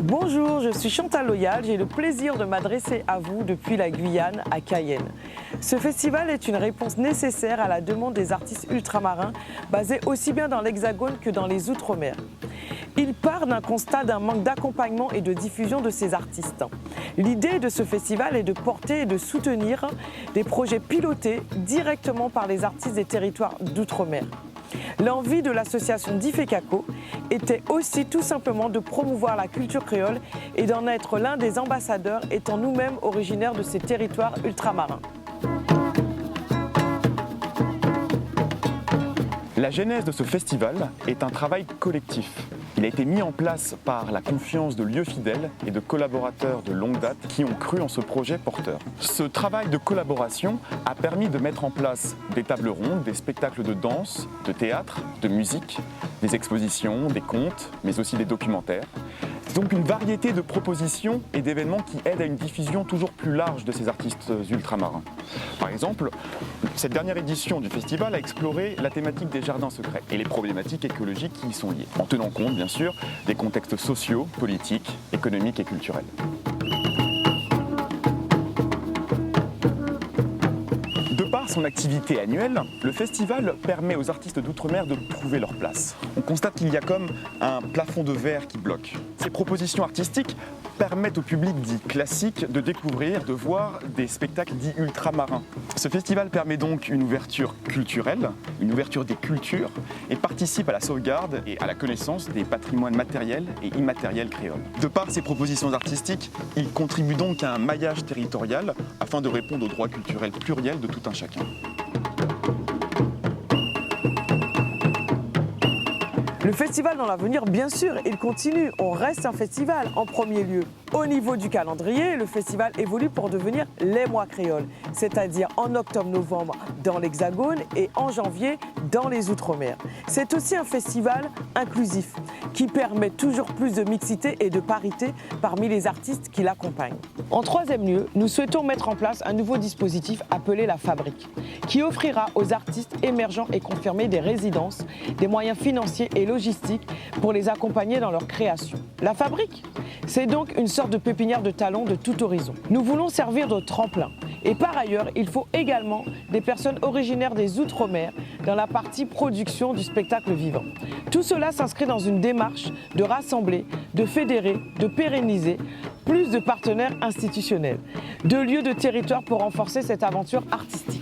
Bonjour, je suis Chantal Loyal, j'ai le plaisir de m'adresser à vous depuis la Guyane à Cayenne. Ce festival est une réponse nécessaire à la demande des artistes ultramarins basés aussi bien dans l'Hexagone que dans les Outre-mer. Il part d'un constat d'un manque d'accompagnement et de diffusion de ces artistes. L'idée de ce festival est de porter et de soutenir des projets pilotés directement par les artistes des territoires d'outre-mer. L'envie de l'association Difecaco était aussi tout simplement de promouvoir la culture créole et d'en être l'un des ambassadeurs, étant nous-mêmes originaires de ces territoires ultramarins. La genèse de ce festival est un travail collectif. Il a été mis en place par la confiance de lieux fidèles et de collaborateurs de longue date qui ont cru en ce projet porteur. Ce travail de collaboration a permis de mettre en place des tables rondes, des spectacles de danse, de théâtre, de musique, des expositions, des contes, mais aussi des documentaires. Donc une variété de propositions et d'événements qui aident à une diffusion toujours plus large de ces artistes ultramarins. Par exemple, cette dernière édition du festival a exploré la thématique des jardins secrets et les problématiques écologiques qui y sont liées, en tenant compte bien sûr des contextes sociaux, politiques, économiques et culturels. De par son activité annuelle, le festival permet aux artistes d'outre-mer de trouver leur place. On constate qu'il y a comme un plafond de verre qui bloque. Ces propositions artistiques permettent au public dit classique de découvrir, de voir des spectacles dits ultramarins. Ce festival permet donc une ouverture culturelle, une ouverture des cultures et participe à la sauvegarde et à la connaissance des patrimoines matériels et immatériels créoles. De par ces propositions artistiques, il contribue donc à un maillage territorial afin de répondre aux droits culturels pluriels de tout un chacun. Le festival dans l'avenir, bien sûr, il continue. On reste un festival en premier lieu. Au niveau du calendrier, le festival évolue pour devenir les mois créoles, c'est-à-dire en octobre-novembre dans l'Hexagone et en janvier dans les Outre-mer. C'est aussi un festival inclusif qui permet toujours plus de mixité et de parité parmi les artistes qui l'accompagnent. En troisième lieu, nous souhaitons mettre en place un nouveau dispositif appelé la Fabrique, qui offrira aux artistes émergents et confirmés des résidences, des moyens financiers et logistiques pour les accompagner dans leur création. La Fabrique, c'est donc une sorte de pépinière de talents de tout horizon. Nous voulons servir de tremplin. Et par ailleurs, il faut également des personnes originaires des Outre-mer dans la partie production du spectacle vivant. Tout cela s'inscrit dans une démarche de rassembler, de fédérer, de pérenniser plus de partenaires institutionnels, de lieux de territoire pour renforcer cette aventure artistique.